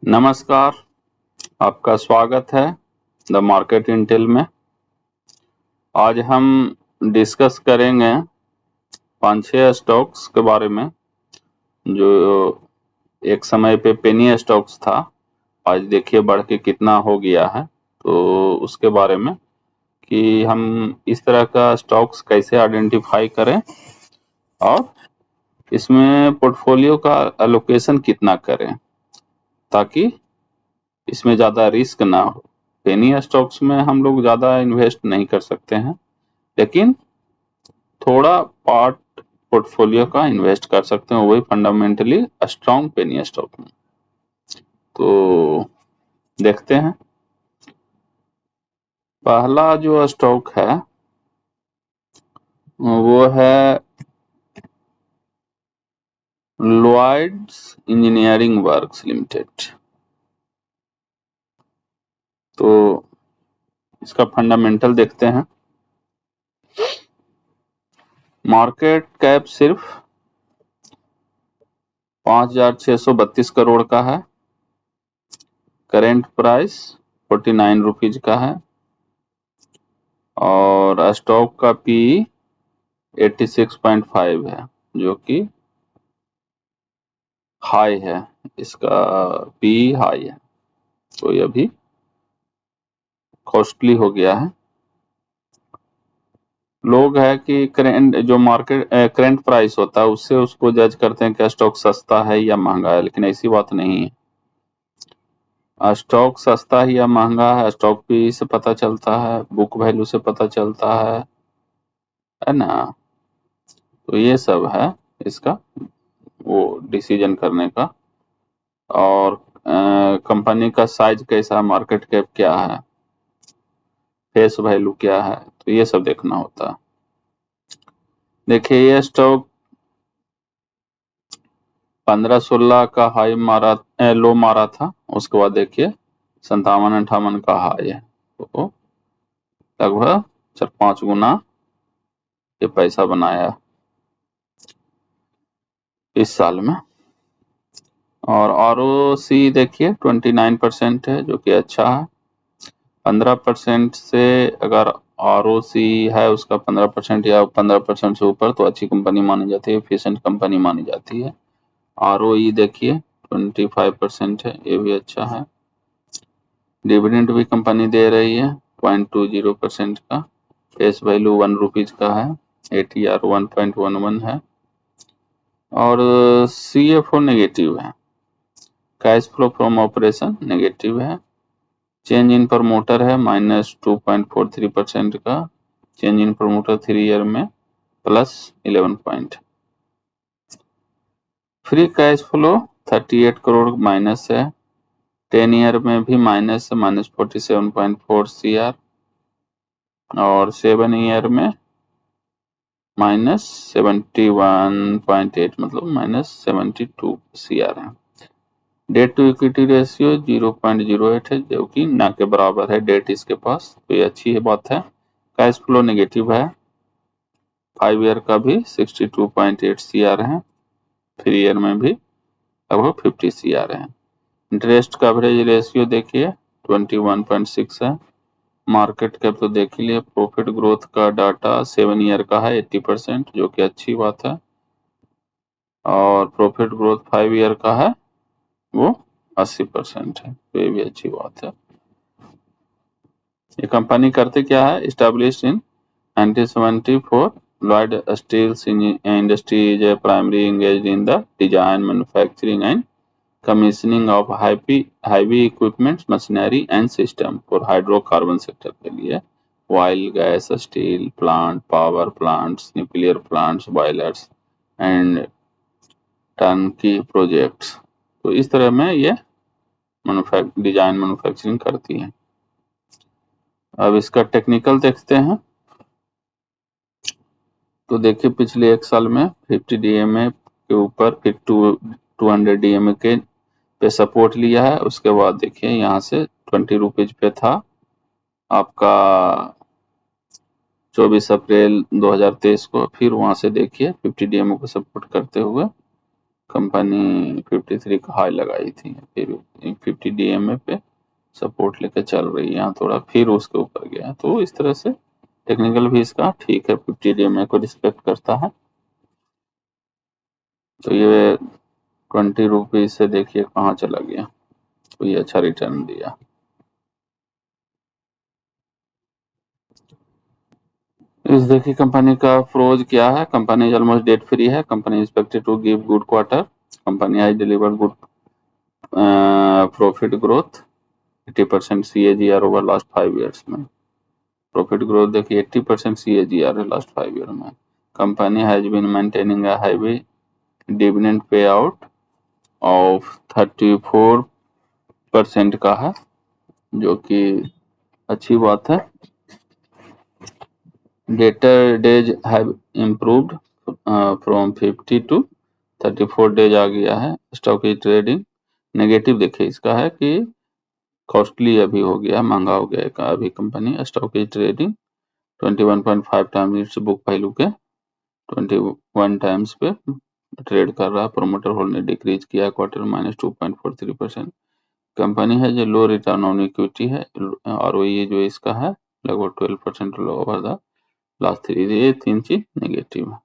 नमस्कार, आपका स्वागत है द मार्केट इंटेल में। आज हम डिस्कस करेंगे 5-6 स्टॉक्स के बारे में जो एक समय पे पेनी स्टॉक्स था। आज देखिए बढ़ के कितना हो गया है, तो उसके बारे में कि हम इस तरह का स्टॉक्स कैसे आइडेंटिफाई करें और इसमें पोर्टफोलियो का एलोकेशन कितना करें ताकि इसमें ज़्यादा रिस्क ना हो। पेनी स्टॉक्स में हम लोग ज़्यादा इन्वेस्ट नहीं कर सकते हैं, लेकिन थोड़ा पार्ट पोर्टफोलियो का इन्वेस्ट कर सकते हैं, वही फंडामेंटली स्ट्रॉन्ग पेनी स्टॉक में। तो देखते हैं, पहला जो स्टॉक है वो है लॉयड्स इंजीनियरिंग वर्क्स लिमिटेड। तो इसका फंडामेंटल देखते हैं। मार्केट कैप सिर्फ 5,632 करोड़ का है। करेंट प्राइस 49 रुपीज का है और स्टॉक का पी 86.5 है, जो कि हाई है। इसका पी हाई है, तो ये भी कॉस्टली हो गया है। लोग है कि करेंट जो मार्केट करेंट प्राइस होता है उससे उसको जज करते हैं कि स्टॉक सस्ता है या महंगा है, लेकिन ऐसी बात नहीं है। स्टॉक सस्ता है या महंगा है स्टॉक पी से पता चलता है, बुक वैल्यू से पता चलता है ना। तो ये सब है इसका वो डिसीजन करने का। और कंपनी का साइज कैसा, मार्केट कैप क्या है, फेस वैल्यू क्या है, तो ये सब देखना होता है। देखिए ये स्टॉक 15-16 का हाई मारा, लो मारा था, उसके बाद देखिए 57-58 का हाई है, तो लगभग 4-5 गुना ये पैसा बनाया इस साल में। और आरओसी देखिए 29% है, जो कि अच्छा है। 15% से अगर आरओसी है उसका 15% या 15% से ऊपर तो अच्छी कंपनी मानी जाती है, एफिशिएंट कंपनी मानी जाती है। आरओई देखिए 25% है, ये भी अच्छा है। डिविडेंड भी कंपनी दे रही है 0.20% का। फेस वैल्यू 1 रुपीज का है। एटीआर 1.11 है और सीएफओ नेगेटिव है। Cash flow from operation negative है। चेंज इन प्रमोटर है -2.43% का। चेंज इन प्रमोटर 3 ईयर में +11 point. Free cash flow 38 crore minus है। 10 ईयर में भी माइनस है, -47.4 सीआर और 7 ईयर में -71.8 मतलब -72 सीआर है। डेट टू इक्विटी रेशियो 0.08 है, जो कि ना के बराबर है डेट इसके पास, तो ये अच्छी बात है। कैश फ्लो नेगेटिव है। 5 ईयर का भी 62.8 सीआर है। 3 ईयर में भी लगभग 50 सीआर है। इंटरेस्ट कवरेज रेशियो देखिए 21.6 है। मार्केट कैप तो देख लिए। प्रॉफिट ग्रोथ का डाटा 7 ईयर का है 80%, जो कि अच्छी बात है। और प्रॉफिट ग्रोथ 5 ईयर का है वो 80% है, तो ये भी अच्छी बात है। ये कंपनी करते क्या है, established in 1974, Lloyd Steel Industry is a primary engaged in the design, manufacturing and commissioning of heavy equipment, machinery and system for hydrocarbon sector के लिए oil, gas, steel plant, power plants, nuclear plants, boilers and turnkey projects. तो इस तरह में ये design manufacturing करती है। अब इसका टेक्निकल देखते हैं। तो देखिए पिछले एक साल में 50 डीएमए के ऊपर फिर 200 डीएमए के पे सपोर्ट लिया है। उसके बाद देखिए यहाँ से 20 रुपीज पे था आपका 24 अप्रैल 2023 को। फिर वहां से देखिए 50 डीएमए को सपोर्ट करते हुए कंपनी 53 का हाई लगाई थी, फिर 50 DMA पे सपोर्ट लेके चल रही है, यहाँ थोड़ा फिर उसके ऊपर गया। तो इस तरह से टेक्निकल भी इसका ठीक है, 50 DMA को रिस्पेक्ट करता है। तो ये 20 रुपीज से देखिए कहाँ चला गया, तो ये अच्छा रिटर्न दिया। इस देखिए कंपनी का प्रोज क्या है, company is almost debt free है, company expected to give good quarter, company has delivered good profit growth 80% CAGR over last 5 years में। प्रॉफिट ग्रोथ देखिए 80% CAGR है लास्ट 5 ईयर में। Company has been maintaining a high dividend pay out of 34% का है, जो कि अच्छी बात है। Debtor days have improved from 50 to 34 days आ गया है। स्टॉक की ट्रेडिंग नेगेटिव देखिए इसका है कि कॉस्टली अभी हो गया, महंगा हो गया अभी कंपनी। स्टॉक की trading 21.5 time it's book value के 21 टाइम्स पे ट्रेड कर रहा है। प्रोमोटर होल्ड ने डिक्रीज किया क्वार्टर -2.43%। कंपनी है जो लो रिटर्न ऑन इक्विटी है, और वो ये जो इसका है लगभग 12% लो ओवर द लास्ट 3, ये 3 चीज नेगेटिव है।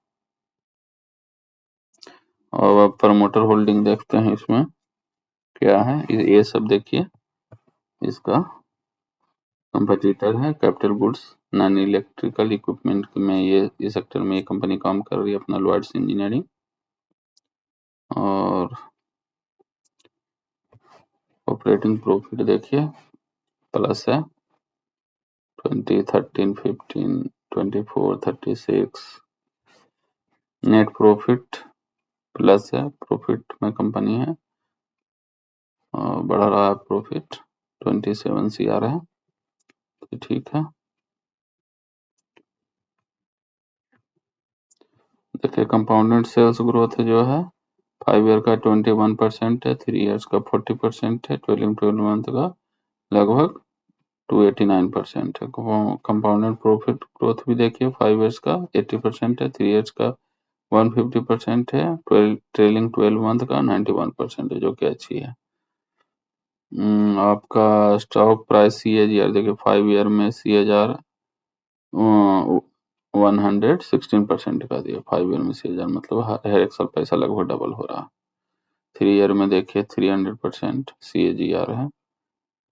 और अब प्रमोटर होल्डिंग देखते हैं इसमें क्या है। ये सब देखिए, इसका कंपटीटर है capital goods non electrical equipment में, ये सेक्टर में ये कंपनी काम कर रही है अपना लॉयड्स इंजीनियरिंग। और ऑपरेटिंग प्रॉफिट देखिए प्लस है 20, 13, 15, 24, 36। नेट प्रॉफिट प्लस है, प्रॉफिट में कंपनी है और बढ़ा रहा है प्रॉफिट 27 CR है, तो ठीक है। देखिए कंपाउंडेड सेल्स ग्रोथ जो है 5 ईयर का 21% है, 3 इयर्स का 40% है, 12 मंथ का लगभग 289% है। कंपाउंडेड प्रॉफिट ग्रोथ भी देखिए 5 इयर्स का 80% है, 3 इयर्स का 150% है, ट्रेलिंग 12 मंथ का 91% है, जो कि अच्छी है। आपका स्टॉक प्राइस CAGR देखिए 5 ईयर में CAGR 116% का दिया। 5 ईयर में CAGR मतलब हर एक साल पैसा लगभग डबल हो रहा है। 3 ईयर में देखिए 300% CAGR है।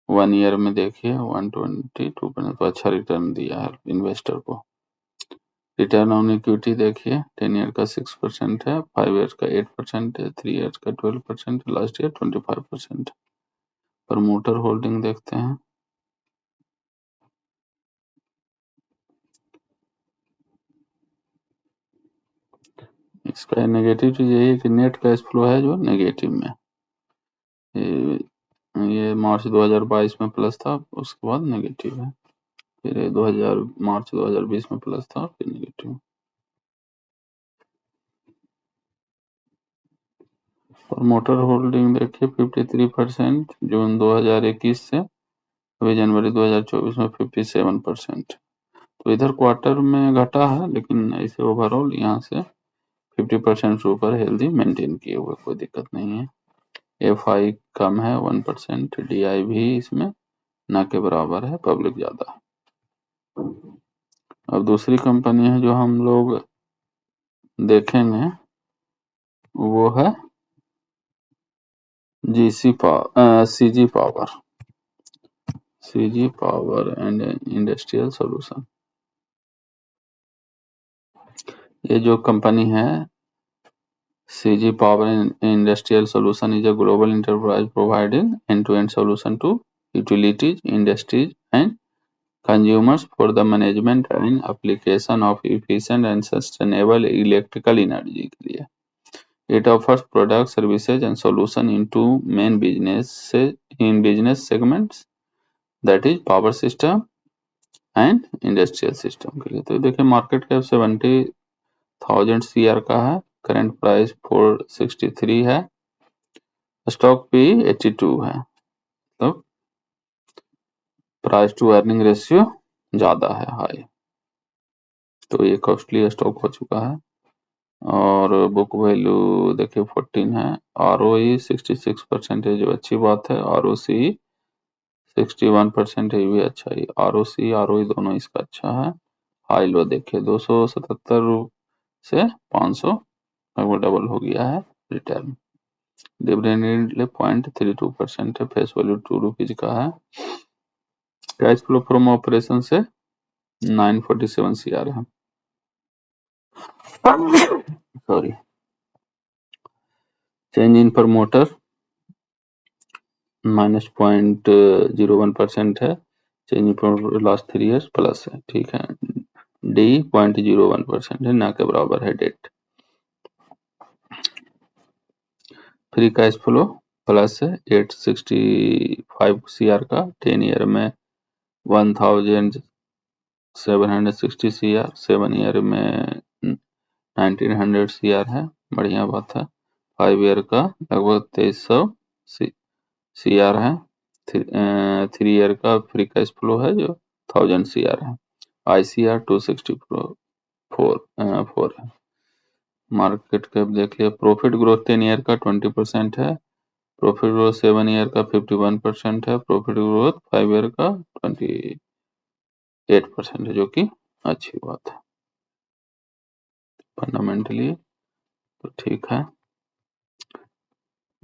1 ईयर में देखिए 122%, तो अच्छा रिटर्न दिया है इन्वेस्टर को। रिटर्न ऑन इक्विटी देखिए 10 ईयर का 6% है, 5 ईयर का 8% है, 3 ईयर का 12%, लास्ट ईयर 25%। प्रमोटर होल्डिंग देखते हैं। इसका नेगेटिव चीज यही है कि नेट कैश फ्लो है जो नेगेटिव में, ये मार्च 2022 में प्लस था, उसके बाद नेगेटिव है, फिर 2000 मार्च 2020 में प्लस था, फिर नेगेटिव। प्रमोटर होल्डिंग देखिए 53% जून 2021 से अभी जनवरी 2024 में 57%। तो इधर क्वार्टर में घटा है, लेकिन ऐसे ओवरऑल यहाँ से 50% से ऊपर हेल्दी मेंटेन किए हुए, कोई दिक्कत नहीं है। FI कम है 1%, DI भी इसमें ना के बराबर है, पब्लिक ज्यादा है। अब दूसरी कंपनी है जो हम लोग देखेंगे वो है CG power and industrial solution. ये जो कंपनी है CG Power and Industrial Solution is a global enterprise providing end-to-end solution to utilities, industries, and consumers for the management and application of efficient and sustainable electrical energy के लिए। It offers products, services, and solutions in two main business segments, that is power system and industrial system के लिए। तो देखिए market cap 70,000 CR का है, current price 463 है, stock पे 82 है, तो प्राइस टू अर्निंग रेशियो ज्यादा है, हाई, तो ये कॉस्टली स्टॉक हो चुका है। और बुक वैल्यू देखिए 14 है। ROE 66% जो अच्छी बात है। ROC 61% ये भी अच्छा है। ROC ROE दोनों इसका अच्छा है। हाई लो देखिए 277 से 500 लगभग डबल हो गया है रिटर्न। डिविडेंड यील्ड 0.32% है। फेस वैल्यू 2 रुपीज का है। कैश फ्लो फ्रॉम ऑपरेशन से 947 CR है। सॉरी। चेंज इन प्रमोटर -0.01% है। Change in promoter last 3 years plus है। ठीक है। डी 0.01% है, ना के बराबर है debt. Free cash flow plus है 865 CR का। 10 ईयर में 1760 CR। 7 ईयर में 1900 CR है। बढ़िया बात है। 5 ईयर का लगभग 2300 CR है। 3 ईयर का फ्री कैश फ्लो है जो 1000 CR है। ICR 264 है। मार्केट कैप देख लिया। प्रॉफिट ग्रोथ 10 ईयर का 20% है। प्रॉफिट ग्रोथ 7 ईयर का 51% है। प्रॉफिट ग्रोथ 5 ईयर का 28% है, जो कि अच्छी बात है। फंडामेंटली तो ठीक है।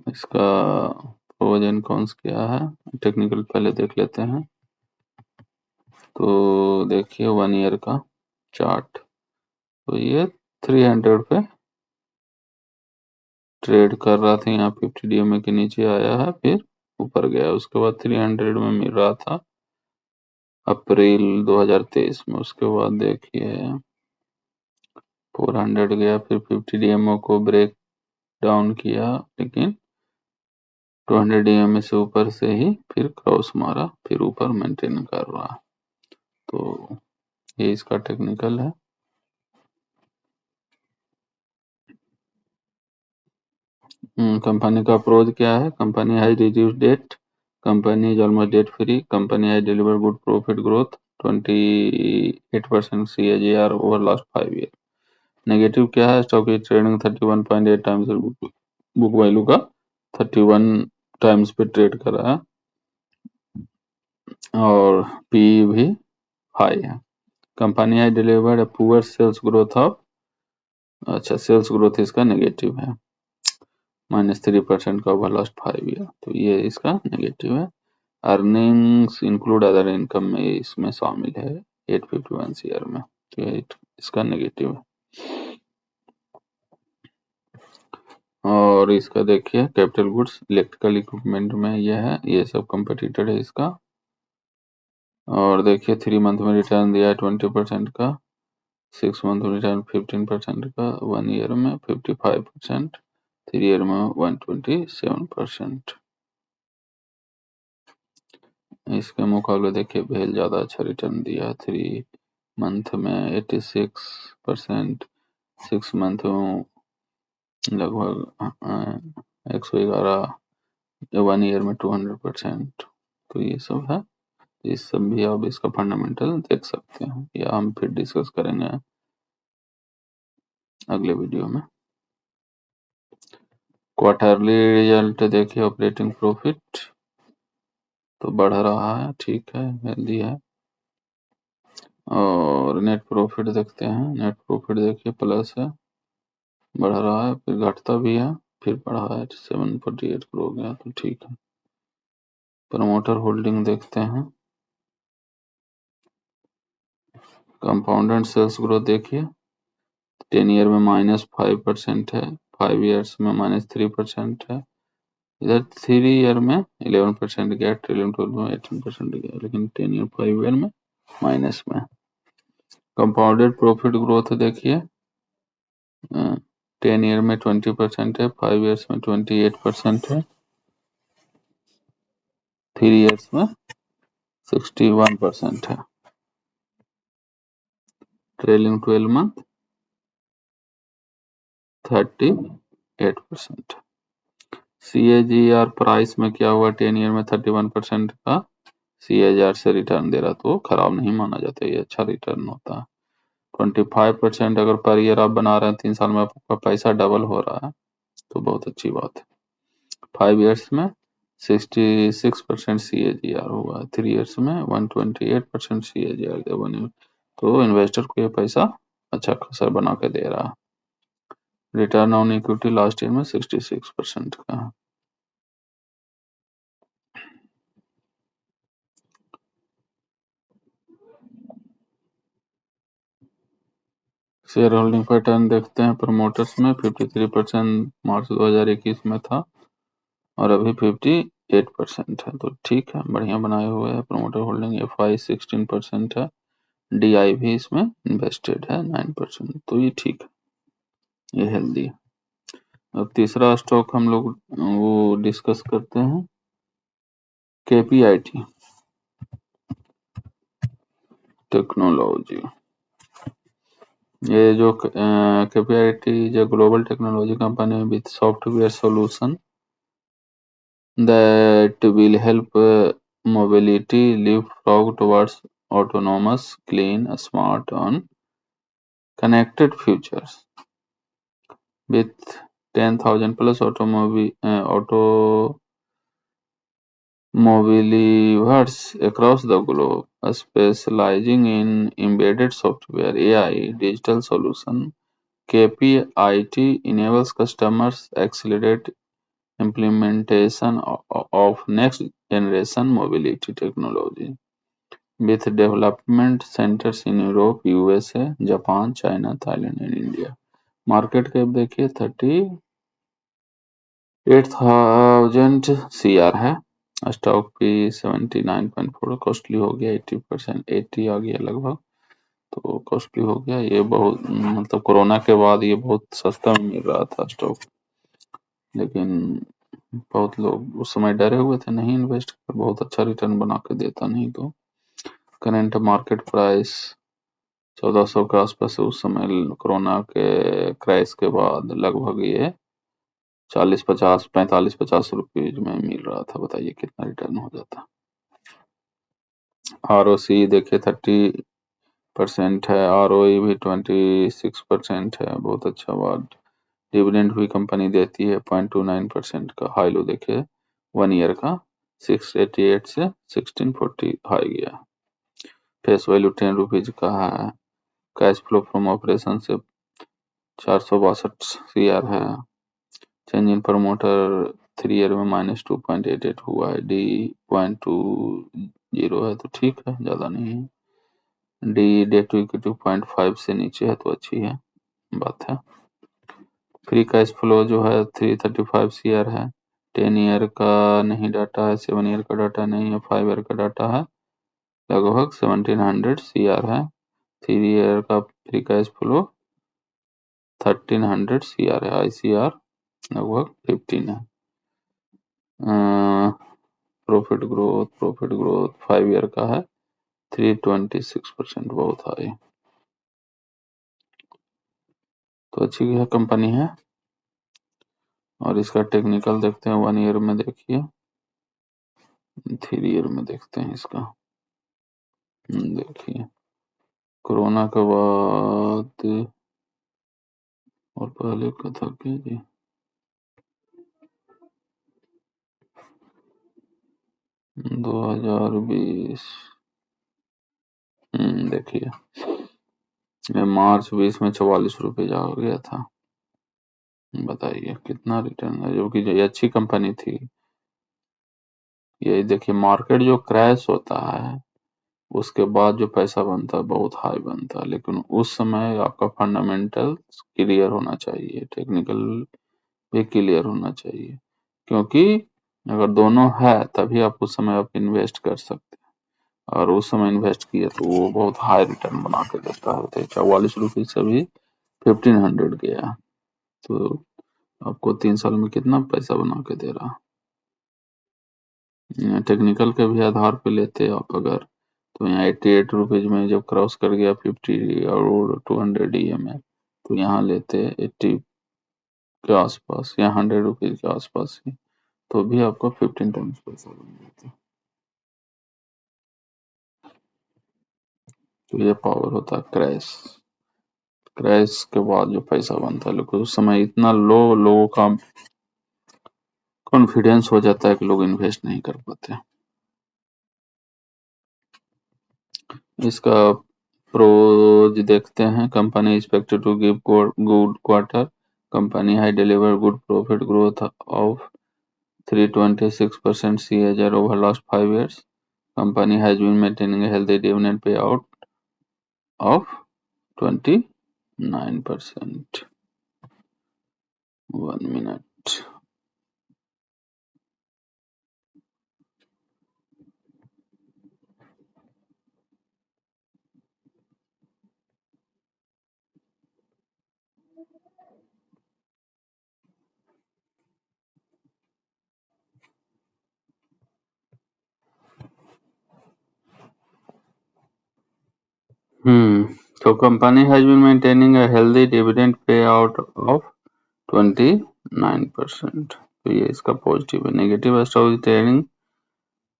इसका प्रोज एंड कॉन्स क्या है, टेक्निकल पहले देख लेते हैं। तो देखिए 1 ईयर का चार्ट, तो ये 300 पे ट्रेड कर रहा था। यहाँ 50 DMA के नीचे आया है, फिर ऊपर गया, उसके बाद 300 में मिल रहा था अप्रैल 2023 में। उसके बाद देखिए 400 गया, फिर 50 DMA को ब्रेक डाउन किया, लेकिन 200 DMA से ऊपर से ही फिर क्रॉस मारा, फिर ऊपर मेंटेन कर रहा। तो ये इसका टेक्निकल है। कंपनी का अप्रोच क्या है? Company has reduced debt, company is almost debt free, company has delivered good profit growth 28% CAGR over last 5 year. Negative क्या है? Stock is trading 31.8 times book value का 31 टाइम्स पे ट्रेड कर रहा है, और PE भी हाई है। Company has delivered a poor sales growth of, अच्छा सेल्स ग्रोथ इसका नेगेटिव है, -3% का ओवर लास्ट 5 ईयर, तो ये इसका नेगेटिव है। अर्निंग्स इंक्लूड अदर इनकम में इसमें शामिल है 851 CR में, तो इसका नेगेटिव है। और इसका देखिए कैपिटल गुड्स इलेक्ट्रिकल इक्विपमेंट में यह है, ये सब कंपटीटर है इसका। और देखिए 3 मंथ में रिटर्न दिया है 20% का, 6 मंथ में रिटर्न 15% का, 1 ईयर में 55%, 3 ईयर में 127%। इसके मुकाबले देखिए भेल ज्यादा अच्छा रिटर्न दिया है। 3 मंथ में 86%, 6 मंथ में लगभग 111, 1 ईयर में 200%। तो ये सब है, इस सब भी आप इसका फंडामेंटल देख सकते हैं, या हम फिर डिस्कस करेंगे अगले वीडियो में। क्वार्टरली रिजल्ट देखिए, ऑपरेटिंग प्रॉफिट तो बढ़ रहा है, ठीक है, हेल्दी है। और नेट प्रॉफिट देखते हैं, नेट प्रॉफिट देखिए प्लस है, बढ़ रहा है, फिर घटता भी है, फिर बढ़ा है, 748 करोड़ हो गया, तो ठीक है। प्रमोटर होल्डिंग देखते हैं, कंपाउंडेड सेल्स ग्रोथ देखिए 10 ईयर में -5% है, 5 ईयर्स में -3% है, इधर 3 ईयर में 11% गया, ट्रेलिंग 12 में 18% गया, लेकिन 10 ईयर 5 ईयर में माइनस में। कंपाउंडेड प्रॉफिट ग्रोथ देखिए 10 ईयर में 20% है, 5 ईयर्स में 28% है, 3 ईयर्स में 61% है, ट्रेलिंग 12 मंथ 38%। CAGR प्राइस में क्या हुआ? 10 ईयर में 31% का CAGR से रिटर्न दे रहा, तो खराब नहीं माना जाता, ये अच्छा रिटर्न होता है। 25% अगर पर ईयर आप बना रहे हैं, 3 साल में आपका पैसा डबल हो रहा है तो बहुत अच्छी बात है। 5 ईयर्स में 66% CAGR हुआ है, 3 ईयर्स में 128% CAGR बने, तो इन्वेस्टर को ये पैसा अच्छा खासा बना के दे रहा है। Return on equity last year में 66% का है। शेयर होल्डिंग पैटर्न देखते हैं प्रमोटर्स में 53% मार्च 2021 में था और अभी 58% है, तो ठीक है, बढ़िया बनाए हुए है। प्रमोटर होल्डिंग FI 16% है, DI भी इसमें इन्वेस्टेड है 9%, तो ये ठीक है, ये हेल्दी है। अब तीसरा स्टॉक हम लोग वो डिस्कस करते हैं, KPIT टेक्नोलॉजी। ये जो KPIT is a global technology company with software solution that will help mobility leapfrog towards autonomous, clean, smart, and connected futures. With 10,000 plus automobilivers across the globe, specializing in embedded software, AI, digital solution, KPIT enables customers accelerate implementation of next generation mobility technology with development centers in Europe, USA, Japan, China, Thailand and India. Market cap देखिए 38,000 CR है। Stock भी 79.4 costly हो गया, 80% 80 आ गया लगभग, तो costly हो गया। ये बहुत मतलब कोरोना के बाद ये बहुत सस्ता में मिल रहा था स्टॉक, लेकिन बहुत लोग उस समय डरे हुए थे, नहीं इन्वेस्ट कर, बहुत अच्छा रिटर्न बना के देता। नहीं तो करंट मार्केट प्राइस 1400 के आसपास है उस समय, कोरोना के क्रैश के बाद लगभग ये 40-50 45-50 रुपीज में मिल रहा था। बताइए कितना रिटर्न हो जाता। ROC देखिए 30% है, ROE भी 26% है, बहुत अच्छा बात। डिविडेंड भी कंपनी देती है 0.29% का। हाई लो देखिए 1 ईयर का 688 से 1640 हाई गया। फेस वैल्यू 10 रुपीज का है। कैश फ्लो फ्रॉम ऑपरेशन से 462 CR है। चेंज इन प्रमोटर 3 ईयर में -2.88 हुआ है। D 0.20 है तो ठीक है, ज्यादा नहीं है। D डेट टू इक्विटी 0.5 से नीचे है तो अच्छी है बात है। फ्री कैश फ्लो जो है 335 CR है। 10 ईयर का नहीं डाटा है, 7 ईयर का डाटा नहीं है, 5 ईयर का डाटा है, लगभग 1700 CR है। 3 ईयर का फ्री कैश फ्लो 1300 CR है। ICR लगभग 15 है। प्रॉफिट ग्रोथ 5 ईयर का है 326%, बहुत हाई, तो अच्छी है कंपनी है। और इसका टेक्निकल देखते हैं, 1 ईयर में देखिए, 3 ईयर में देखते हैं इसका। देखिए कोरोना के बाद और पहले का था क्या जी, 2020, देखिए मार्च 20 में 44 रुपये जा गया था। बताइए कितना रिटर्न है, जो कि ये अच्छी कंपनी थी। ये देखिए मार्केट जो क्रैश होता है उसके बाद जो पैसा बनता है बहुत हाई बनता है, लेकिन उस समय आपका फंडामेंटल क्लियर होना चाहिए, टेक्निकल भी क्लियर होना चाहिए, क्योंकि अगर दोनों है तभी आप उस समय आप इन्वेस्ट कर सकते हैं। और उस समय इन्वेस्ट किए तो वो बहुत हाई रिटर्न बना के देता है। तो 44 रुपये से भी 1500 गया, तो आपको 3 साल में कितना पैसा बना के दे रहा। टेक्निकल के भी आधार पे लेते आप अगर, तो यहाँ 88 रुपीज में जब क्रॉस कर गया 50 और 200 EMA, तो यहाँ लेते 80 के आसपास या 100 रुपीज के आसपास ही, तो भी आपको 15 टाइम्स पैसा बन जाता। तो ये पावर होता है क्रैश। क्रैश के बाद जो पैसा बनता है, लेकिन उस समय इतना लो लोगों का कॉन्फिडेंस हो जाता है कि लोग इन्वेस्ट नहीं कर पाते। इसका प्रोज देखते हैं। Company expected to give good quarter, company high deliver good profit growth of 326% CAGR over last 5 years. Company has been maintaining a healthy dividend payout of 29%. 1 minute. So company has been maintaining a healthy dividend payout of 29%. तो ये इसका positive है। Negative stock trading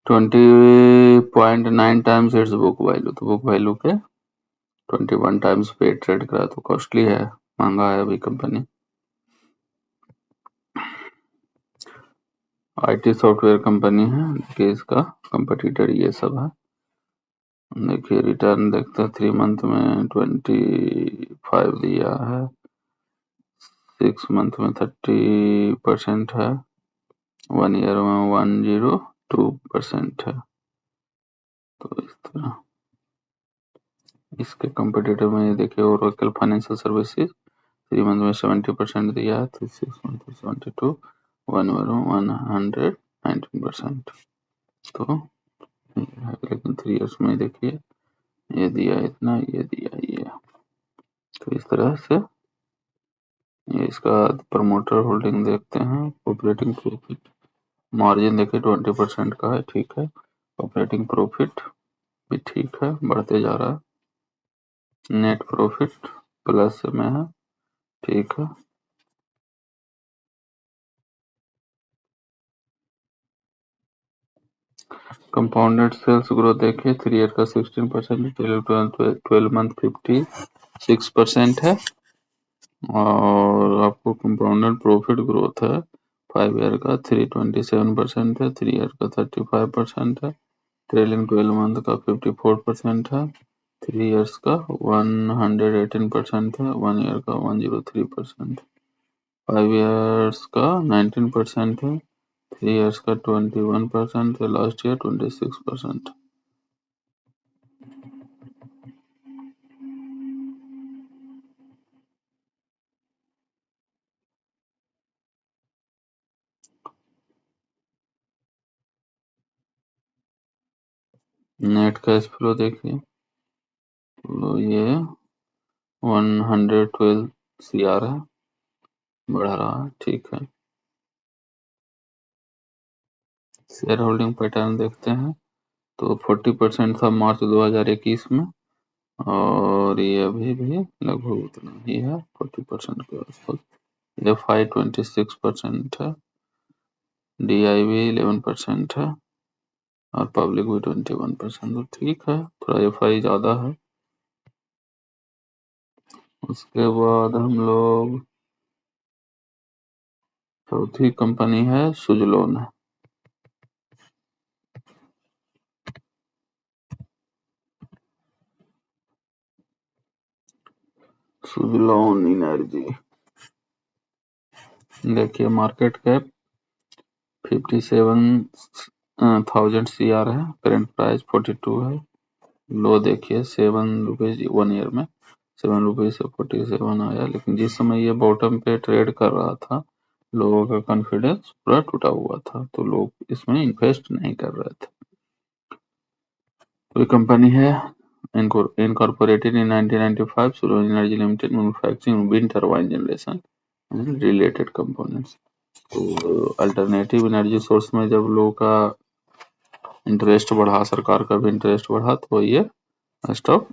20.9 times its book value, तो book value के 21 times पे trade करा, तो costly है, महंगा है अभी कंपनी। IT सॉफ्टवेयर कंपनी है, देखिए इसका कंपटीटर ये सब है। देखिए रिटर्न देखते हैं, 3 मंथ में 25 दिया है, 6 मंथ में 30% है, 1 ईयर में 102% है। तो इस तरह इसके कंपटीटर में ये देखिए ओरेकल फाइनेंशियल सर्विसेज 3 मंथ में 70% दिया है, 6 मंथ में 72, 1 ईयर में 119%। तो लेकिन 3 इयर्स में देखिए ये दिया इतना, ये दिया ये, तो इस तरह से ये इसका प्रमोटर होल्डिंग देखते हैं। ऑपरेटिंग प्रॉफिट मार्जिन देखिए 20% का है, ठीक है। ऑपरेटिंग प्रॉफिट भी ठीक है, बढ़ते जा रहा है। नेट प्रॉफिट प्लस में है, ठीक है। कंपाउंडेड सेल्स ग्रोथ देखिए 3 ईयर का 16%, 12 मंथ 56% है। और आपको कंपाउंडेड प्रॉफिट ग्रोथ है 5 ईयर का 327% है, 3 ईयर का 35% है, ट्रेलिंग 12 मंथ का 54% है, 3 ईयर्स का 118% है, 1 ईयर का 103%, 5 ईयर्स का 19% है, 3 ईयर्स का 21% है, last year 26%। Net cash flow देखिए, तो ये 112 CR है, बढ़ रहा है, ठीक है। शेयर होल्डिंग पैटर्न देखते हैं, तो 40% था मार्च 2021 में, और ये अभी भी लगभग उतना ही है, 40% के आसपास। FI 26% है, DI भी 11% है, और पब्लिक भी 21%, तो ठीक है, थोड़ा FI ज़्यादा है। उसके बाद हम लोग चौथी कंपनी है सुजलोन है। सुजलोन एनर्जी देखिए, मार्केट कैप 57,000 CR है, करंट प्राइस 42 है, लो देखिए 7 रुपीज 1 ईयर में 7 रुपीज से 47 आया, लेकिन जिस समय ये बॉटम पे ट्रेड कर रहा था लोगों का कॉन्फिडेंस पूरा टूटा हुआ था, तो लोग इसमें इन्वेस्ट नहीं कर रहे थे। कोई कंपनी है incorporated in 1995, Suzlon energy limited, manufacturing wind turbine generation related components. तो अल्टरनेटिव एनर्जी सोर्स में जब लोगों का इंटरेस्ट बढ़ा, सरकार का भी इंटरेस्ट बढ़ा, तो ये स्टॉक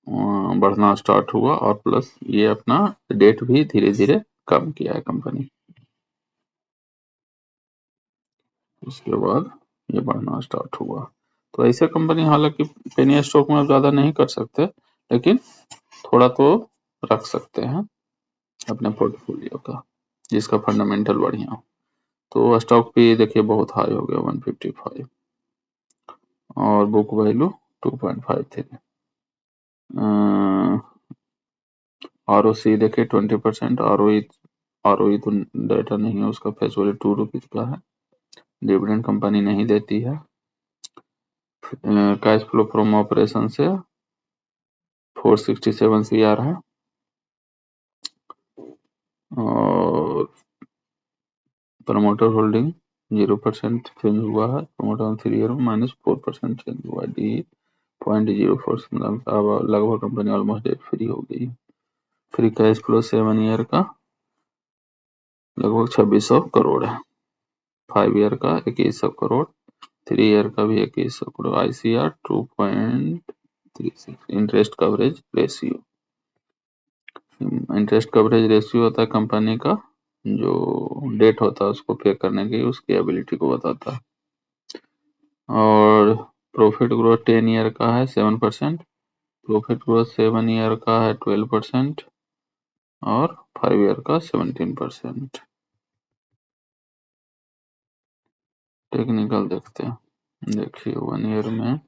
बढ़ना स्टार्ट हुआ, और प्लस ये अपना डेट भी धीरे धीरे कम किया है कंपनी। उसके बाद ये बढ़ना स्टार्ट हुआ, तो ऐसे कंपनी हालांकि पेनी स्टॉक में ज्यादा नहीं कर सकते, लेकिन थोड़ा तो रख सकते हैं अपने पोर्टफोलियो का, जिसका फंडामेंटल बढ़िया हो। तो स्टॉक भी देखिए बहुत हाई हो गया 155 और बुक वैल्यू 2.53। ROC देखिए 20%। ROE तो डाटा नहीं है उसका, फेस वैल्यू 2 रुपीज का है। डिविडेंड कंपनी नहीं देती है। कैश फ्लो फ्रॉम ऑपरेशन से 467 CR है और प्रमोटर होल्डिंग 0% चेंज हुआ है। प्रमोटर 3 ईयर में -4% चेंज हुआ है। डी 0.04 लगभग कंपनी ऑलमोस्ट डेट फ्री हो गई। फ्री कैश फ्लो 7 ईयर का लगभग 2600 करोड़ है। 5 ईयर का 2100 करोड़। 3 ईयर का भी 2100 crore. ICR 2.36। Interest coverage ratio, interest coverage ratio होता है कंपनी का जो डेट होता है उसको पे करने की उसकी एबिलिटी को बताता है। और प्रॉफिट ग्रोथ 10 ईयर का है 7%। प्रॉफिट ग्रोथ 7 ईयर का है 12% और 5 ईयर का 17%। टेक्निकल देखते हैं। देखिए 1 ईयर में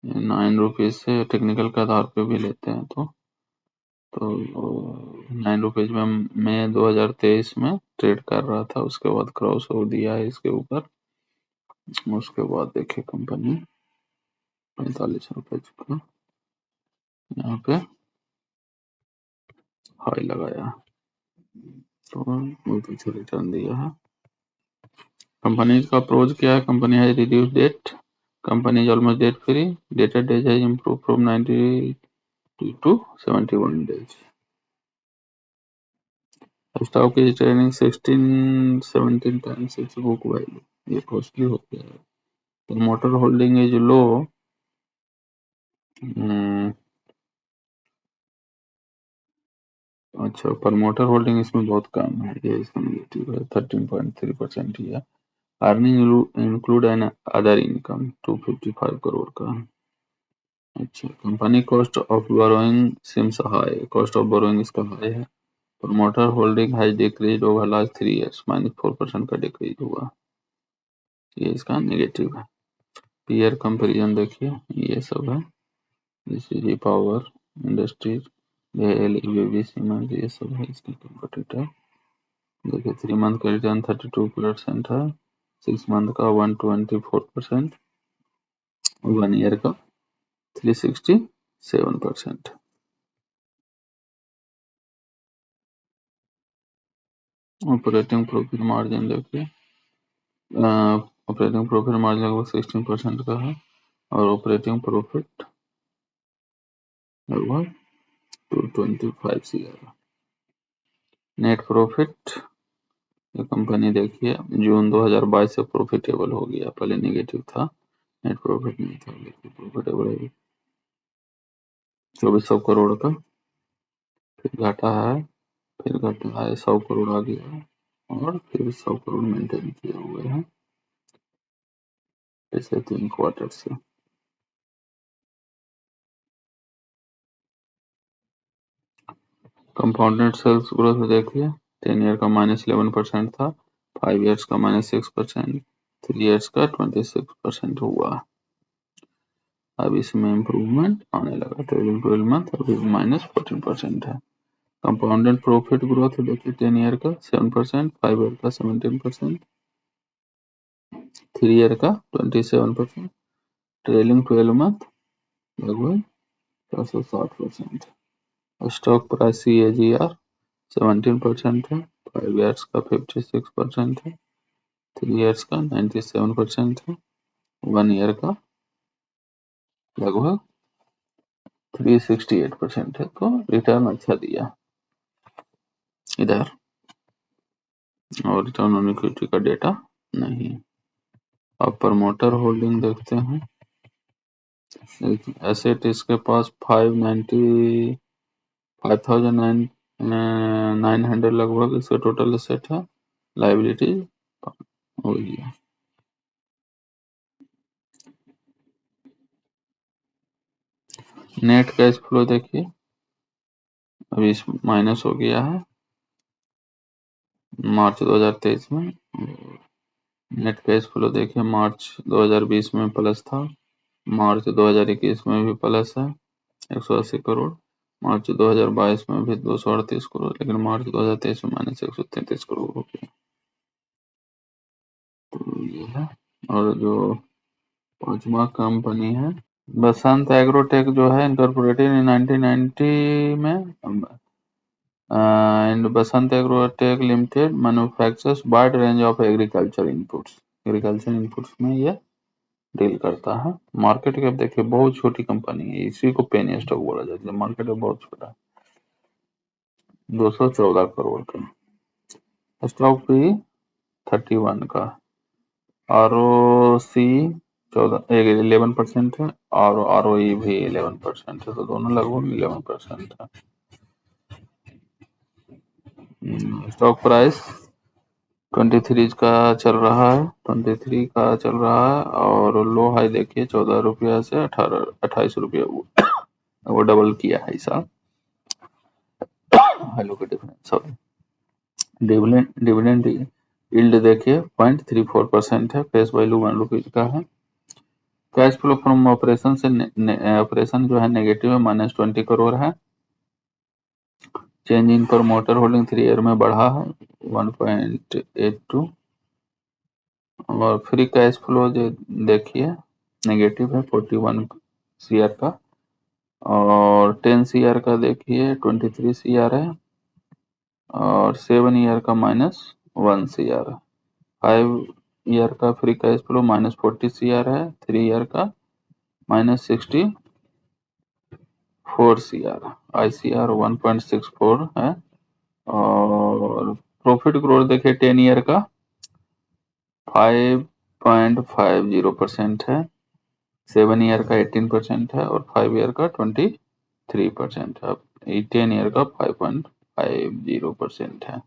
9 रुपीज से टेक्निकल के आधार पे भी लेते हैं तो 9 रुपीज में मई 2023 में ट्रेड कर रहा था। उसके बाद क्रॉस हो दिया है इसके ऊपर। उसके बाद देखिए कंपनी 45 रुपए का यहाँ पे हाई लगाया तो बहुत अच्छा रिटर्न दिया है। कंपनी का अप्रोच क्या है? Company has reduce debt, company is almost debt free, debtor days has improve from 90 to 71 days। Stock is trading 16-17 times its book value, ये कॉस्टली हो गया है। Promoter holding is low. अच्छा, प्रमोटर होल्डिंग इसमें बहुत कम है, ये इसका नेगेटिव है, 13.3% ही है। Earning include an other income 255 crore का है। अच्छा, company cost of borrowing seems high, cost of borrowing इसका हाई है। Promoter holding has decrease over last 3 years, -4% का डिक्रीज हुआ, ये इसका नेगेटिव है। पीयर कंपेरिजन देखिए ये सब है, GCG power industries, ABB cement, ये सब है इसके कंपटीटर। देखिए 3 मंथ का रिटर्न 32% है, 6 मंथ का 124%, 1 ईयर का 367%। ऑपरेटिंग प्रॉफिट मार्जिन देखिए, ऑपरेटिंग प्रॉफिट मार्जिन लगभग 16% का है और ऑपरेटिंग प्रॉफिट लगभग 225 CR। नेट प्रॉफिट, ये कंपनी देखिए जून 2022 से प्रॉफिटेबल हो गया, पहले नेगेटिव था, नेट प्रॉफिट नहीं था, लेकिन प्रॉफिटेबल है। 2400 करोड़ का, फिर घाटा है, फिर घाटा है, 100 करोड़ आ गया और फिर 100 करोड़ मेंटेन किए हुए हैं पिछले 3 क्वार्टर से। कंपाउंडेड सेल्स ग्रोथ देखिए 10 ईयर का -11% था, 5 ईयर्स का -6%, 3 ईयर्स का 26% हुआ। अब इसमें इम्प्रूवमेंट आने लगा, ट्रेलिंग 12 मंथ अभी -14% है। कंपाउंडेड प्रॉफिट ग्रोथ देखिए 10 ईयर का 7%, 5 ईयर का 17%, 3 ईयर का 27%, ट्रेलिंग 12 मंथ लगभग 460%। स्टॉक प्राइस CAGR 17% है, 5 ईयर्स का 56% है, 3 ईयर्स का 97% है, 1 ईयर का लगभग 368% है। तो रिटर्न अच्छा दिया इधर, और रिटर्न ऑन इक्विटी का डेटा नहीं। अब प्रमोटर होल्डिंग देखते हैं। एसेट इसके पास 5,900 लगभग इसका टोटल एसेट है। लाइबिलिटी वही है। नेट कैश फ्लो देखिए अभी इस माइनस हो गया है मार्च 2023 में। नेट कैश फ्लो देखिए मार्च 2020 में प्लस था, मार्च 2021 में भी प्लस है 180 करोड़, मार्च 2022 में भी 238 करोड़, लेकिन मार्च 2023 में माइनस 133 करोड़ हो गया। तो ये है। और जो पांचवा कंपनी है बसंत एग्रोटेक जो है इनकॉर्पोरेटेड इन 1990 में and Basant Agrotech Limited manufactures wide range of agriculture inputs. Agriculture inputs में ये डील करता है। मार्केट कैप देखिए बहुत छोटी कंपनी है, इसी को पेनी स्टॉक बोला जाता है। मार्केट कैप बहुत छोटा है, 214 करोड़ का। स्टॉक भी 31 का, ROC 11% है और ROE भी 11% है, तो दोनों लगभग 11% है। स्टॉक प्राइस 23 का चल रहा है, 23 का चल रहा है और लो हाई देखिए 14 रुपया से 28 रुपया वो डबल किया है इस साल। हेलो के डिफरेंस सॉरी। डिविडेंड यील्ड देखिए 0.34% है, फेस वैल्यू 1 रुपीज का है। कैश फ्लो फ्रॉम ऑपरेशन से ऑपरेशन जो है नेगेटिव है, -20 करोड़ है। Change in promoter holding 3 year में बढ़ा है 1.82। और फ्री कैश फ्लो जो देखिए नेगेटिव है 41 CR का, और 10 CR का देखिए 23 CR है, और 7 ईयर का -1 CR है। 5 ईयर का फ्री कैश फ्लो -40 CR है, 3 ईयर का -64 CR, ICR 1.64 है। और प्रॉफिट ग्रोथ देखिए 10 ईयर का 5.50% है, 7 ईयर का 18% है और 5 ईयर का 23% है। 10 ईयर का 5.50% है।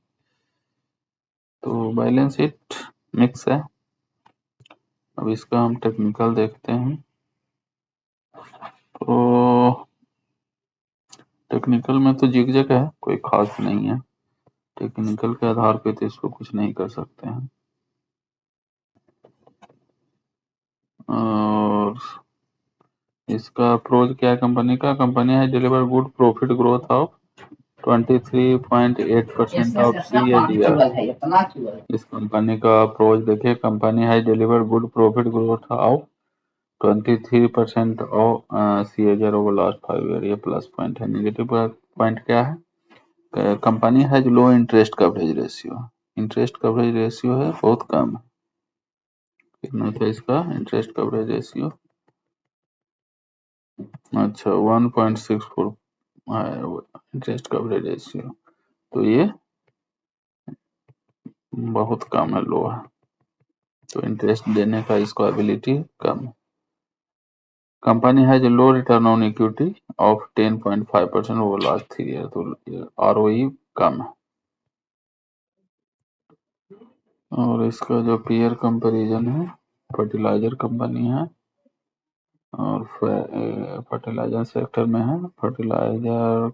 तो बैलेंस शीट मिक्स है। अब इसका हम टेक्निकल देखते हैं। तो टेक्निकल में तो जिगजैग है, कोई खास नहीं है। टेक्निकल के आधार पे तो इसको कुछ नहीं कर सकते हैं। और इसका अप्रोच क्या है कंपनी का? कंपनी है deliver good profit growth of 23.8% of CAGR। इस कंपनी का अप्रोच देखिए, कंपनी है deliver good profit growth of 23% of CAGR over last 5 year. ये प्लस पॉइंट है। नेगेटिव पॉइंट क्या है? Company has low interest coverage ratio. Interest coverage ratio है बहुत कम है। कितना था इसका इंटरेस्ट कवरेज रेशियो? अच्छा 1.64 है इंटरेस्ट कवरेज रेशियो, तो ये बहुत कम है, लो है, तो इंटरेस्ट देने का इसको एबिलिटी कम है। Company has low return on equity of 10.5% over last 3 year, तो ROE कम है। और इसका जो पीयर कंपैरिजन है, फर्टिलाइजर कंपनी है और फर्टिलाइजर सेक्टर में है। फर्टिलाइजर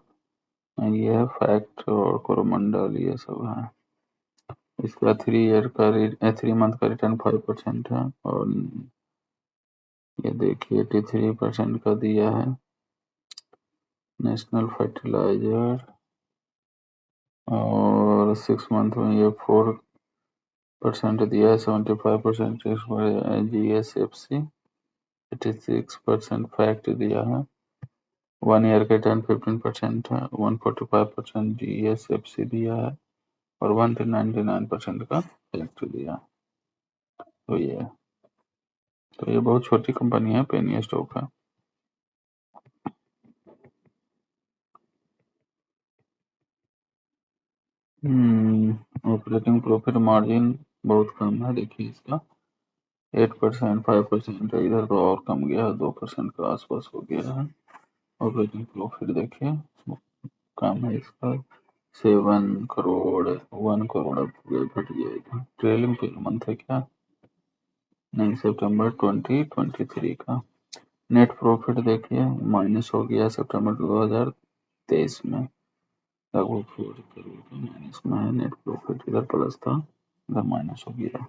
ये है फैक्ट और कोरोमंडल ये सब है। इसका 3 मंथ का रिटर्न 5% है और ये देखिए 83% का दिया है। नेशनल फर्टिलाइजर और 6 मंथ में ये 4% दिया है। 75% GSFC, 86% फैक्ट दिया है। 1 ईयर का रिटर्न 15% है। 145% GSFC दिया है और 199% का फैक्ट दिया है। तो ये बहुत छोटी कंपनी है, पेनी स्टॉक है। ऑपरेटिंग प्रॉफिट मार्जिन बहुत कम है, देखिए इसका 8% 5% है, इधर तो और कम गया है, 2% के आसपास हो गया है। ऑपरेटिंग प्रॉफिट देखिए कम है इसका 7 करोड़ 1 करोड़ घट गया। ट्रेलिंग 12 मंथ है क्या? नहीं, सितंबर 2023 का। नेट प्रॉफिट देखिए माइनस हो गया सितंबर 2023 में। लगभग 4 करोड़ का माइनस में है। नेट प्रॉफिट इधर प्लस था, इधर माइनस हो गया।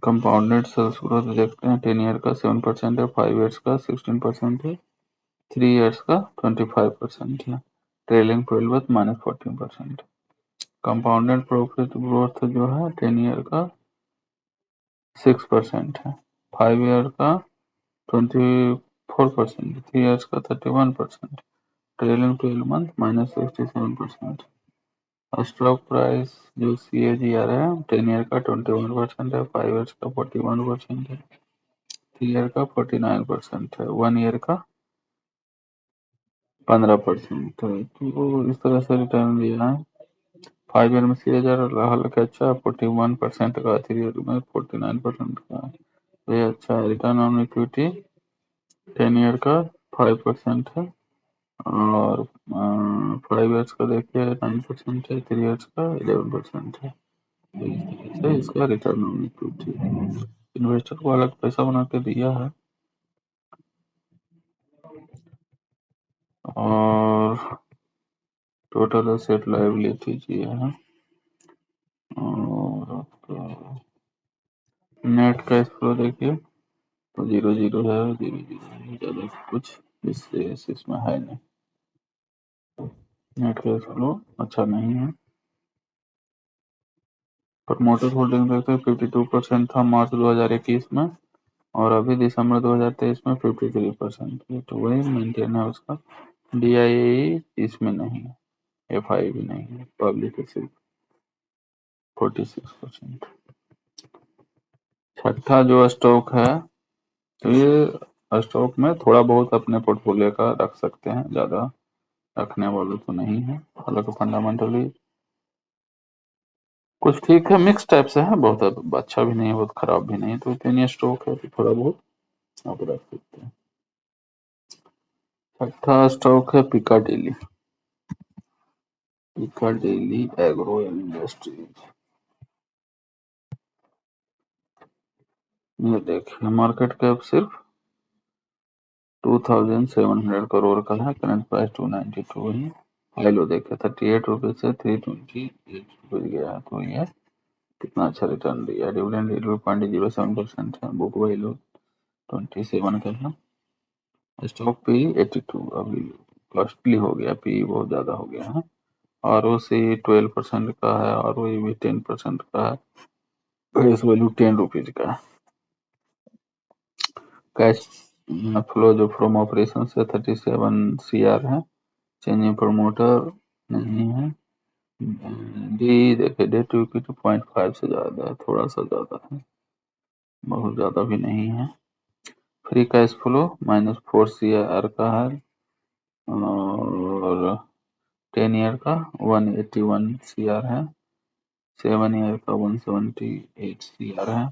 कंपाउंडेड सेल्स ग्रोथ देखते हैं। 10 ईयर का 7% है, 5 ईयर्स का 16% है, 3 ईयर्स का 25% है, trailing 12 minus 14%। Compounded profit growth जो है 10 ईयर का 6% है, 5 ईयर का 24%, 3 ईयर्स का 31%, trailing 12 month minus 67%। Stock price जो CAGR है 10 ईयर का 21% है, 5 ईयर्स का 41% है, 3 ईयर का 49% है, 1 ईयर का 15% है। तो इस तरह से रिटर्न दिया है। 5 ईयर में CAGR हल्का अच्छा 41% का, 3 ईयर में 49% का, तो ये अच्छा है। रिटर्न ऑन इक्विटी 10 ईयर का 5% है, और 5 ईयर्स का देखिए 9% है, 3 ईयर्स का 11% है। तो इस तरह से इसका रिटर्न ऑन इक्विटी इन्वेस्टर को अलग पैसा बना के दिया है। और टोटल एसेट लायबिलिटी ये है, और आपका नेट कैश फ्लो देखिए तो 0 0 है, 0 0 है, ज़्यादा कुछ विशेष इसमें है नहीं। नेट कैश फ्लो अच्छा नहीं है। प्रमोटर होल्डिंग देखते हैं 52% था मार्च 2021 में, और अभी दिसंबर 2023 में 53% है, तो वही मेंटेन है उसका। DIE इसमें नहीं है, FI भी नहीं है, पब्लिक सिर्फ 46%। छठा जो स्टॉक है, तो ये स्टॉक में थोड़ा बहुत अपने पोर्टफोलियो का रख सकते हैं, ज़्यादा रखने वाले तो नहीं है। हालांकि फंडामेंटली कुछ ठीक है, मिक्स टाइप से है, बहुत अच्छा भी नहीं है, बहुत खराब भी नहीं है, तो इतनी स्टॉक है तो थोड़ा बहुत आप रख सकते हैं। छठा स्टॉक है पिकाडेली, पिकाडेली एग्रो इंडस्ट्रीज। ये देखिए मार्केट कैप सिर्फ 2700 करोड़ का है, करंट प्राइस 292 है। हाई लो देखे 38 रुपये से 328 रुपये गया है, तो ये कितना अच्छा रिटर्न दिया। डिविडेंड यील्ड 0.07% है, बुक वैल्यू 27 का है, स्टॉक पी 82, अभी कॉस्टली हो गया, पी बहुत ज्यादा हो गया है। ROC 12% का है, ROE भी 10% का है, फेस वैल्यू 10 रुपीज का है। कैश फ्लो जो फ्रॉम ऑपरेशन से 37 CR है, चेंज इन प्रमोटर नहीं है। डी देखिए डेट टू इक्विटी 0.5 से ज्यादा है, थोड़ा सा ज्यादा है, बहुत ज्यादा भी नहीं है। फ्री कैश फ्लो -4 CR का है, और 10 ईयर का 181 CR है, 7 ईयर का 178 CR है,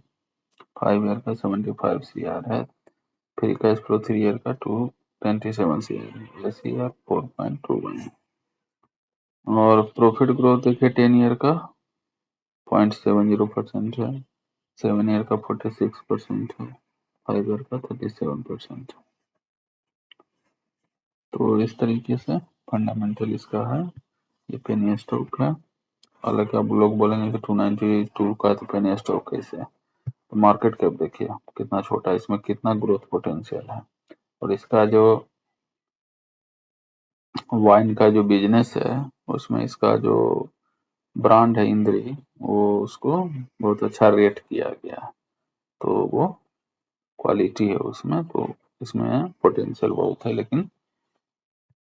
5 ईयर का 75 CR है। फ्री कैश फ्लो 3 ईयर का 227 CR है, CR 4.21 है। और प्रॉफिट ग्रोथ देखिए 10 ईयर का 0.70% है, 7 ईयर का 46% है, 5 ईयर का 37% है। तो इस तरीके से फंडामेंटल इसका है, ये पेनी स्टॉक है। हालांकि आप लोग बोलेंगे कि 292 का तो पेनी स्टॉक कैसे है, तो मार्केट कैप देखिए कितना छोटा है, इसमें कितना ग्रोथ पोटेंशियल है। और इसका जो वाइन का जो बिजनेस है, उसमें इसका जो ब्रांड है इंद्री, वो उसको बहुत अच्छा रेट किया गया है, तो वो क्वालिटी है उसमें, तो इसमें पोटेंशियल बहुत है। लेकिन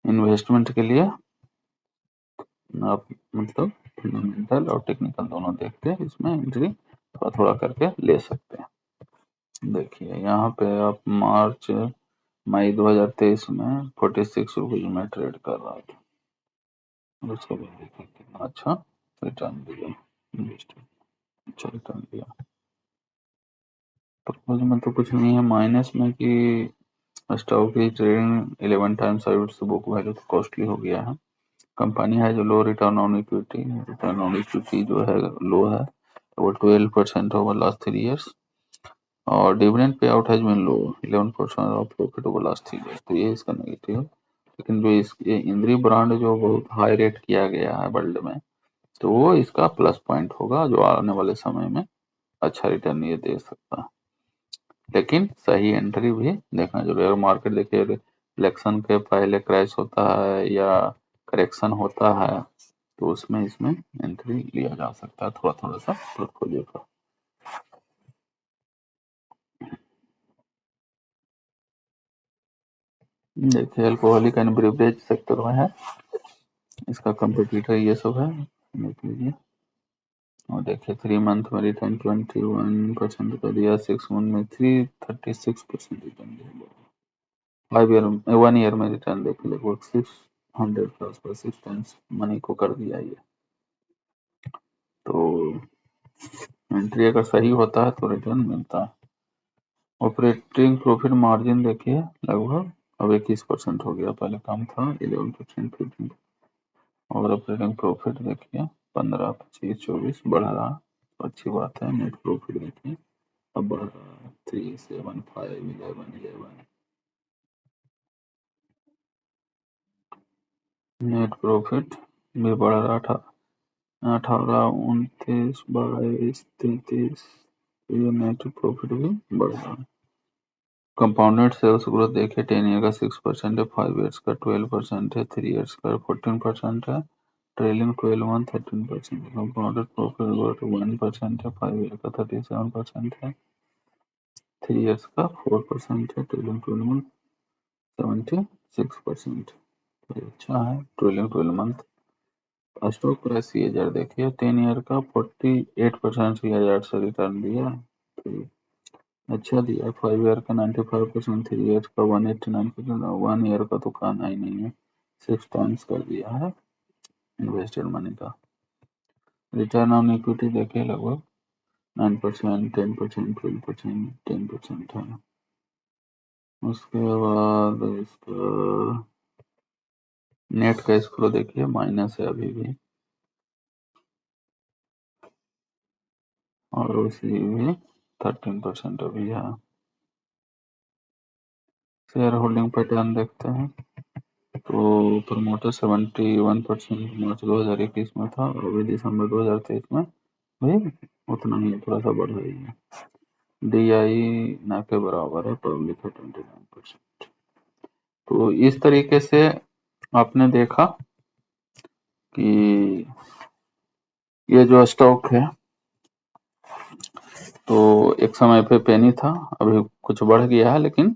इन्वेस्टमेंट के लिए आप मतलब फंडामेंटल और टेक्निकल दोनों देख के इसमें एंट्री थोड़ा थोड़ा करके ले सकते हैं। देखिए यहाँ पे आप मई 2023 में 46 रुपीज में ट्रेड कर रहा था, उसके बाद देखिए कितना अच्छा रिटर्न दिया, इन्वेस्टर अच्छा रिटर्न दिया। प्रपोज में तो कुछ नहीं है माइनस में कि स्टॉक की ट्रेडिंग 11 टाइम्स बुक वैल्यू तो कॉस्टली हो गया है। कंपनी है जो low return on equity, return on equity जो है लो है, वो 12% ओवर लास्ट 3 इयर्स, और dividend pay out has been low 11% of profit over last 3 years, तो ये इसका नेगेटिव है। लेकिन जो ये इंद्री ब्रांड जो बहुत हाई रेट किया गया है वर्ल्ड में, तो वो इसका प्लस पॉइंट होगा जो आने वाले समय में अच्छा रिटर्न ये दे सकता है। लेकिन सही एंट्री भी देखना जरूरी है। मार्केट देखिए इलेक्शन के पहले क्रैश होता है या करेक्शन होता है, तो उसमें इसमें एंट्री लिया जा सकता है थोड़ा थोड़ा सा पोर्टफोलियो का। देखिए अल्कोहलिक एंड ब्रिवरेज सेक्टर में है, इसका कंपटीटर ये सब है, देख लीजिए। और देखिए 3 मंथ में रिटर्न 21% का दिया, 6 मंथ में 336% रिटर्न दिया, 1 ईयर में रिटर्न देखिए लगभग 600 के आसपास, 6 टाइम्स मनी को कर दिया ये। तो एंट्री अगर सही होता है तो रिटर्न मिलता है। ऑपरेटिंग प्रॉफिट मार्जिन देखिए लगभग अब 21% हो गया, पहले कम था 11%, 15, और ऑपरेटिंग प्रॉफिट देखिए 15, 25, 24 बढ़ रहा, तो अच्छी बात है। नेट प्रॉफिट देखिए अब बढ़ रहा है 3, 7, 5, 11, नेट प्रॉफिट भी बढ़ रहा था 18, 29, 22, 33, ये नेट प्रॉफिट भी बढ़ रहा है। कंपाउंडेड सेल्स ग्रोथ देखिए 10 ईयर का 6% है, 5 ईयर्स का 12% है, 3 ईयर्स का 14% है, ट्रेलिंग 12 मंथ 13% है। कंपाउंडेड प्रॉफिट ग्रोथ 1% है, 5 ईयर का 37% है, 3 ईयर्स का 4% है, ट्रेलिंग 12 मंथ 76%। तो अच्छा है ट्रेलिंग 12 मंथ। स्टॉक प्राइस सीएजआर देखिए 10 ईयर का 48% सीएजआर से रिटर्न दिया, तो अच्छा दिया। 5 ईयर का 95%, 3 ईयर का 189%, 1 ईयर का तो कहना ही नहीं है, 6 टाइम्स कर दिया है इन्वेस्टेड मनी का। रिटर्न ऑन इक्विटी देखिए लगभग 9%, 10%, 12%, 10% है। उसके बाद इसका नेट कैश फ्लो देखिए माइनस है अभी भी, और उसी भी 13% अभी है। शेयर होल्डिंग पैटर्न देखते हैं, तो प्रमोटर 71% मार्च 2021 में था, और अभी दिसंबर 2023 में भी उतना ही थोड़ा सा बढ़ रही है। DI ना के बराबर है, पब्लिक है 29%। तो इस तरीके से आपने देखा कि ये जो स्टॉक है तो एक समय पे पेनी था, अभी कुछ बढ़ गया है, लेकिन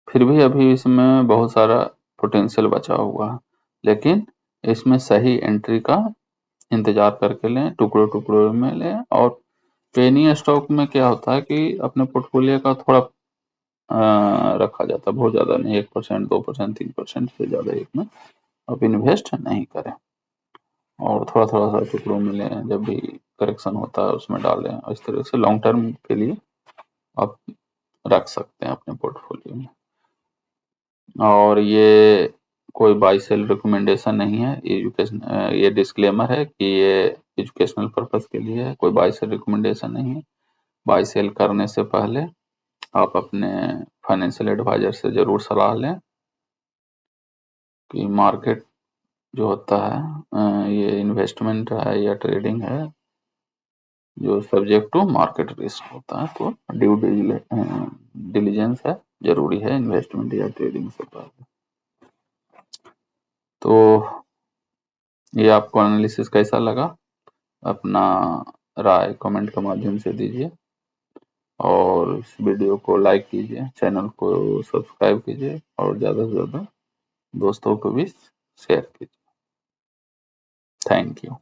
फिर भी अभी इसमें बहुत सारा पोटेंशियल बचा हुआ है। लेकिन इसमें सही एंट्री का इंतजार करके लें, टुकड़ों टुकड़ों में लें। और पेनी स्टॉक में क्या होता है कि अपने पोर्टफोलियो का थोड़ा रखा जाता है, बहुत ज़्यादा नहीं, 1%, 2%, 3% से ज़्यादा इसमें आप इन्वेस्ट नहीं करें, और थोड़ा थोड़ा सा टुकड़ों में लें, जब भी करेक्शन होता है उसमें डालें। और इस तरह से लॉन्ग टर्म के लिए आप रख सकते हैं अपने पोर्टफोलियो में। और ये कोई बाई सेल रिकमेंडेशन नहीं है, एजुकेशन, ये डिस्क्लेमर है कि ये एजुकेशनल पर्पस के लिए है, कोई बाई सेल रिकमेंडेशन नहीं है। बाई सेल करने से पहले आप अपने फाइनेंशियल एडवाइजर से जरूर सलाह लें कि मार्केट जो होता है ये इन्वेस्टमेंट है या ट्रेडिंग है जो सब्जेक्ट टू मार्केट रिस्क होता है, तो ड्यू डिलीजेंस है, जरूरी है इन्वेस्टमेंट या ट्रेडिंग से पहले। तो ये आपको एनालिसिस कैसा लगा, अपना राय कमेंट के माध्यम से दीजिए, और इस वीडियो को लाइक कीजिए, चैनल को सब्सक्राइब कीजिए, और ज़्यादा से ज़्यादा दोस्तों को भी शेयर कीजिए। Thank you.